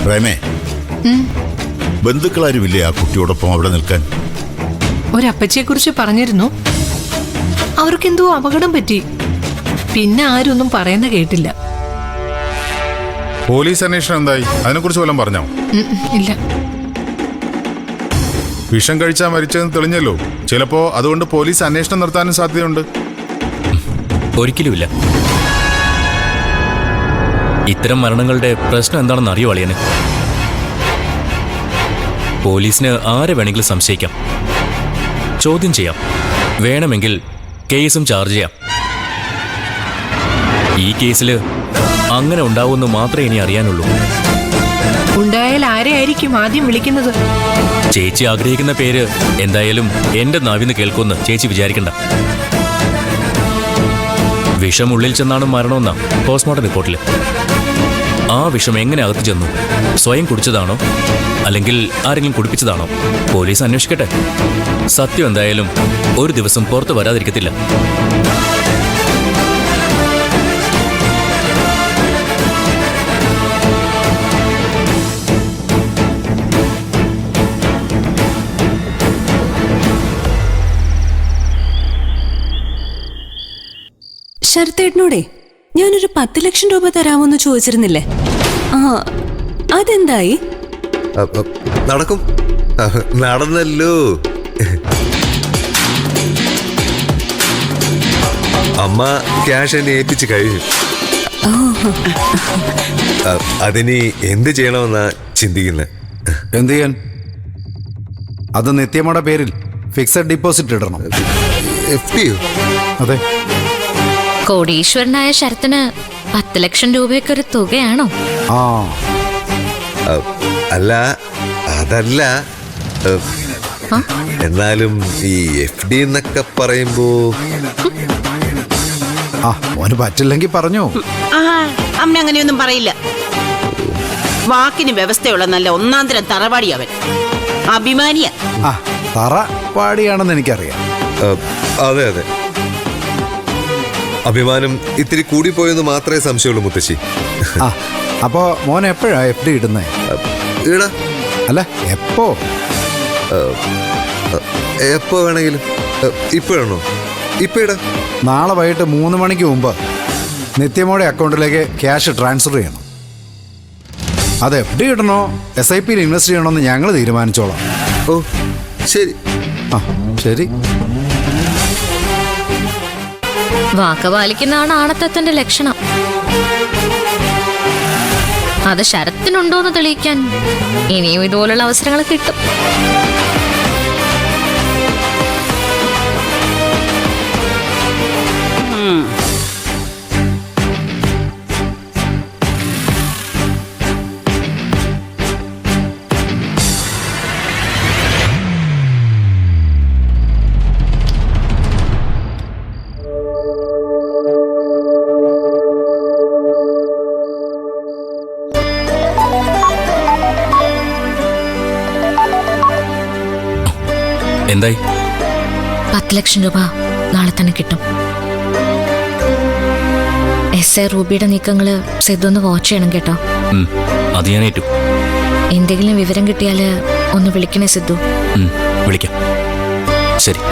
പ്രേമേ, ബന്ധുക്കളാരുമില്ലേ ആ കുട്ടിയോടൊപ്പം അവിടെ നിൽക്കാൻ? ഒരപ്പച്ചിയെ കുറിച്ച് പറഞ്ഞിരുന്നു. അവർക്കെന്തോ അപകടം പറ്റി. പിന്നെ ആരൊന്നും പറയുന്ന കേട്ടില്ല. പോലീസ് അന്വേഷണം എന്തായി? അതിനെക്കുറിച്ച് വല്ലതും പറഞ്ഞോ? ഇല്ല. വിഷം കഴിച്ചാൽ മരിച്ചതെന്ന് തെളിഞ്ഞല്ലോ. ചിലപ്പോ അതുകൊണ്ട് പോലീസ് അന്വേഷണം നടത്താനും സാധ്യതയുണ്ട്. ഒരിക്കലുമില്ല. ഇത്തരം മരണങ്ങളുടെ പ്രശ്നം എന്താണെന്ന് അറിയോ അളിയന്? പോലീസിന് ആരെ വേണമെങ്കിലും സംശയിക്കാം, ചോദ്യം ചെയ്യാം, വേണമെങ്കിൽ കേസും ചാർജ് ചെയ്യാം. ഈ കേസിൽ അങ്ങനെ ഉണ്ടാവുമെന്ന് മാത്രമേ ഇനി അറിയാനുള്ളൂ. ഉണ്ടായാൽ ആരെയായിരിക്കും ആദ്യം വിളിക്കുന്നത്? ചേച്ചി ആഗ്രഹിക്കുന്ന പേര് എന്തായാലും എന്റെ നാവിന്ന് കേൾക്കുമെന്ന് ചേച്ചി വിചാരിക്കണ്ട. വിഷം ഉള്ളിൽ ചെന്നാണ് മരണമെന്നാ പോസ്റ്റ്മോർട്ടം റിപ്പോർട്ടിൽ. ആ വിഷം എങ്ങനെ അകത്ത് ചെന്നു? സ്വയം കുടിച്ചതാണോ അല്ലെങ്കിൽ ആരെങ്കിലും കുടിപ്പിച്ചതാണോ? പോലീസ് അന്വേഷിക്കട്ടെ. സത്യം എന്തായാലും ഒരു ദിവസം പുറത്തു വരാതിരിക്കത്തില്ല. ശരത്തേട്ടനോടെ ഞാനൊരു 10 ലക്ഷം രൂപ തരാമോന്ന് ചോദിച്ചിരുന്നില്ലേ? ആ, അതെന്തായി? നടക്കും. നടന്നല്ലോ. അമ്മ ക്യാഷ് എന്നെ ഏൽപ്പിച്ച് കഴിഞ്ഞു. അതിനി എന്ത് ചെയ്യണമെന്നാ ചിന്തിക്കുന്നത്. എന്ത് ചെയ്യാൻ? അത് നിത്യമയുടെ പേരിൽ ഫിക്സഡ് ഡിപ്പോസിറ്റ് ഇടണം. FD? അതെ. കോടീശ്വരനായ ശരത്തിന് 10 ലക്ഷം രൂപയൊക്കെ ഒരു തുകയാണോ? ആ, അല്ല, അതല്ല. എന്നാലും ഈ FD എന്നൊക്കെ പറയുമ്പോ മോന് പറ്റില്ലെങ്കിൽ പറഞ്ഞോ. അമ്മ അങ്ങനെയൊന്നും പറയില്ല. വാക്കിന് വ്യവസ്ഥയുള്ള നല്ല ഒന്നാന്തരം തറവാടി അവൻ. അഭിമാനിയ. തറ പാടിയാണെന്ന് എനിക്കറിയാം. അതെ അതെ, അഭിമാനം ഇത്തിരി കൂടിപ്പോയെന്ന് മാത്രമേ സംശയമുള്ളൂ മുത്തശ്ശി. അപ്പോ മോൻ എപ്പോഴാ FD ഇടുന്നേ? ഇടാ. അല്ല, എപ്പോ? എപ്പോ വേണമെങ്കിലും. ഇപ്പോഴാണോ? ഇപ്പൊ ഇടാ. നാളെ വൈകിട്ട് 3 മണിക്ക് മുമ്പ് നിത്യമോടെ അക്കൗണ്ടിലേക്ക് ക്യാഷ് ട്രാൻസ്ഫർ ചെയ്യണം. അത് FD ഇടണോ SIP ഇൻവെസ്റ്റ് ചെയ്യണമെന്ന് ഞങ്ങൾ തീരുമാനിച്ചോളാം. ഓ ശരി. ശരി. വാക്ക് പാലിക്കുന്നതാണ് ആണത്തത്തിന്റെ ലക്ഷണം. അത് ശരത്തിനുണ്ടോന്ന് തെളിയിക്കാൻ ഇനിയും ഇതുപോലുള്ള അവസരങ്ങൾ കിട്ടും. എന്തായി? 10 ലക്ഷം രൂപ നാളെ തന്നെ കിട്ടും. SI റൂബിയുടെ നീക്കങ്ങള് സിദ്ധു ഒന്ന് വാച്ച് ചെയ്യണം കേട്ടോ. അത് ഞാൻ ഏറ്റു. എന്തെങ്കിലും വിവരം കിട്ടിയാല് ഒന്ന് വിളിക്കണേ സിദ്ധു. വിളിക്കാം. ശരി.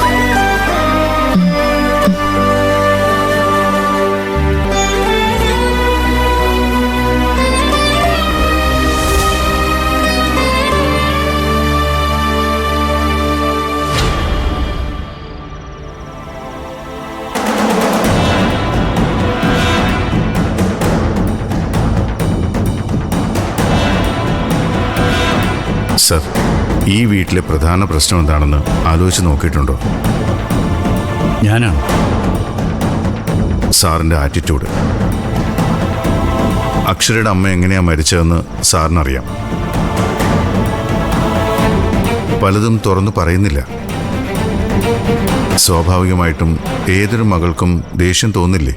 സർ, ഈ വീട്ടിലെ പ്രധാന പ്രശ്നം എന്താണെന്ന് ആലോചിച്ച് നോക്കിയിട്ടുണ്ടോ? ഞാനാണ്. സാറിൻ്റെ ആറ്റിറ്റ്യൂഡ്. അക്ഷരയുടെ അമ്മ എങ്ങനെയാ മരിച്ചതെന്ന് സാറിനറിയാം. പലതും തുറന്നു പറയുന്നില്ല. സ്വാഭാവികമായിട്ടും ഏതൊരു മകൾക്കും ദേഷ്യം തോന്നില്ലേ?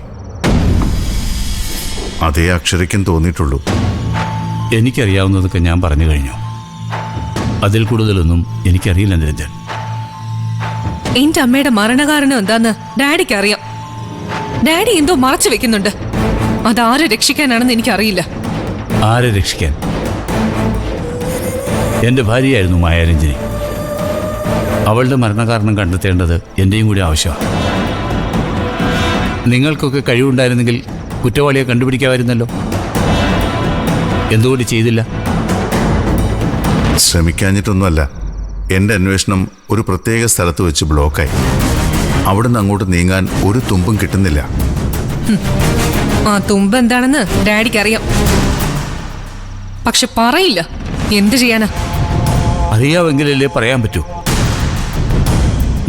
അതേ അക്ഷരയ്ക്കും തോന്നിയിട്ടുള്ളൂ. എനിക്കറിയാവുന്നതൊക്കെ ഞാൻ പറഞ്ഞു കഴിഞ്ഞു. അതിൽ കൂടുതലൊന്നും എനിക്കറിയില്ല നിരഞ്ജൻ. എന്റെ അമ്മയുടെ മരണകാരണം എന്താന്ന് ഡാഡിക്ക് അറിയാം. ഡാഡി എന്തോ മറച്ചു വെക്കുന്നുണ്ട്. അതാരെ രക്ഷിക്കാനാണെന്ന് എനിക്കറിയില്ല. ആരെ രക്ഷിക്കാൻ? എൻ്റെ ഭാര്യയായിരുന്നു മായാരഞ്ജനി. അവളുടെ മരണകാരണം കണ്ടെത്തേണ്ടത് എൻ്റെയും കൂടി ആവശ്യമാണ്. നിങ്ങൾക്കൊക്കെ കഴിവുണ്ടായിരുന്നെങ്കിൽ കുറ്റവാളിയെ കണ്ടുപിടിക്കാമായിരുന്നല്ലോ. എന്തുകൊണ്ട് ചെയ്തില്ല? ശ്രമിക്കാഞ്ഞിട്ടൊന്നുമല്ല. എൻ്റെ അന്വേഷണം ഒരു പ്രത്യേക സ്ഥലത്ത് വെച്ച് ബ്ലോക്കായി. അവിടുന്ന് അങ്ങോട്ട് നീങ്ങാൻ ഒരു തുമ്പും കിട്ടുന്നില്ല. ആ തുമ്പ് എന്താണെന്ന് ഡാഡിക്ക് അറിയാം, പക്ഷെ പറയില്ല. എന്ത് ചെയ്യാനാ? അറിയാമെങ്കിലല്ലേ പറയാൻ പറ്റൂ.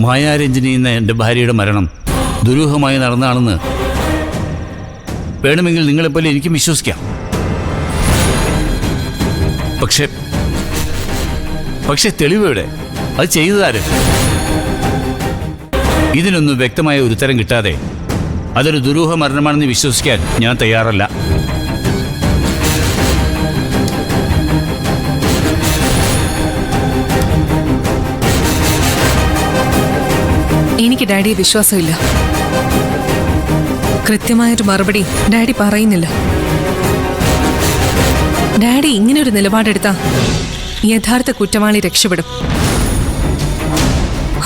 മായാരഞ്ജനി എന്ന എൻ്റെ ഭാര്യയുടെ മരണം ദുരൂഹമായി നടന്നതാണെന്ന് വേണമെങ്കിൽ നിങ്ങളെപ്പോലെ എനിക്കും വിശ്വസിക്കാം. പക്ഷെ തെളിവെവിടെ? അത് ചെയ്തതാര്? ഇതിനൊന്നും വ്യക്തമായ ഒരു ഉത്തരം കിട്ടാതെ അതൊരു ദുരൂഹ മരണമാണെന്ന് വിശ്വസിക്കാൻ ഞാൻ തയ്യാറല്ല. എനിക്ക് ഡാഡിയെ വിശ്വാസമില്ല. കൃത്യമായൊരു മറുപടി ഡാഡി പറയുന്നില്ല. ഡാഡി ഇങ്ങനൊരു നിലപാടെടുത്താ യഥാർത്ഥ കുറ്റവാളി രക്ഷപ്പെടും.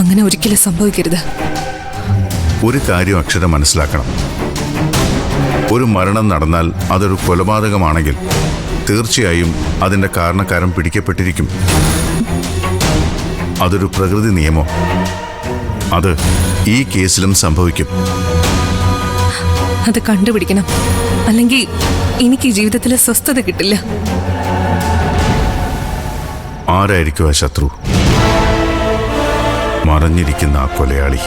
അങ്ങനെ ഒരിക്കലും സംഭവിക്കരുത്. ഒരു കാര്യം അക്ഷരം മനസ്സിലാക്കണം. ഒരു മരണം നടന്നാൽ അതൊരു കൊലപാതകമാണെങ്കിൽ തീർച്ചയായും അതിൻ്റെ കാരണക്കാരൻ പിടിക്കപ്പെട്ടിരിക്കും. അതൊരു പ്രകൃതി നിയമം. അത് ഈ കേസിലും സംഭവിക്കും. അത് കണ്ടുപിടിക്കണം, അല്ലെങ്കിൽ എനിക്ക് ജീവിതത്തിൽ സ്വസ്ഥത കിട്ടില്ല. ആരായിരിക്കും ആ ശത്രു? മറഞ്ഞിരിക്കുന്ന ആ കൊലയാളി.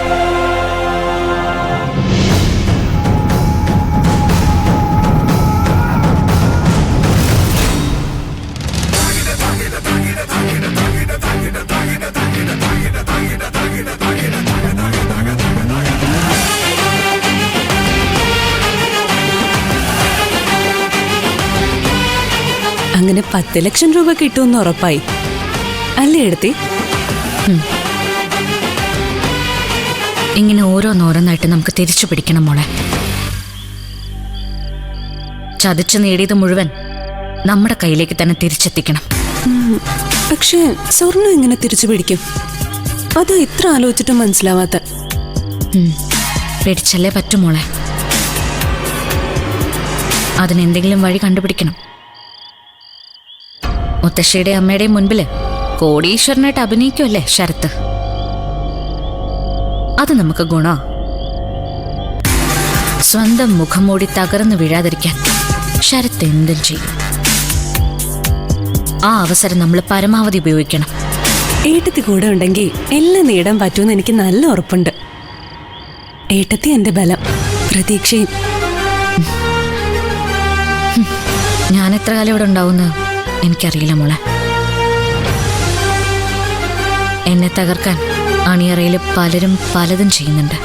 അങ്ങനെ 10 ലക്ഷം രൂപ കിട്ടുമെന്ന് ഉറപ്പായി അല്ലേ എടുത്തി? ഇങ്ങനെ ഓരോന്നോരോന്നായിട്ട് നമുക്ക് തിരിച്ചു പിടിക്കണം മോളെ. ചതിച്ചു നേടിയത് മുഴുവൻ നമ്മുടെ കയ്യിലേക്ക് തന്നെ തിരിച്ചെത്തിക്കണം. പക്ഷേ സ്വർണ്ണം എങ്ങനെ തിരിച്ചു പിടിക്കും? അത് ഇത്ര ആലോചിച്ചിട്ടും മനസ്സിലാവാത്ത. പിടിച്ചല്ലേ പറ്റും മോളെ. അതിനെന്തെങ്കിലും വഴി കണ്ടുപിടിക്കണം. മുത്തശ്ശിയുടെ അമ്മയുടെയും മുൻപില് കോടീശ്വരനായിട്ട് അഭിനയിക്കുമല്ലേ ശരത്ത്. അത് നമുക്ക് ഗുണോ? സ്വന്തം മുഖം മൂടി തകർന്നു വീഴാതിരിക്കാൻ ശരത്ത് എന്തും ചെയ്യും. ആ അവസരം നമ്മൾ പരമാവധി ഉപയോഗിക്കണം. ഏട്ടത്തി കൂടെ ഉണ്ടെങ്കിൽ എല്ലാം നേടാൻ പറ്റുമെന്ന് എനിക്ക് നല്ല ഉറപ്പുണ്ട്. ഏട്ടത്തി എന്റെ ബലം, പ്രതീക്ഷയും. ഞാൻ എത്ര കാലം ഇവിടെ ഉണ്ടാവുമെന്ന് എനിക്കറിയില്ല മോളെ. എന്നെ തകർക്കാൻ അണിയറയിൽ പലരും പലതും ചെയ്യുന്നുണ്ട്.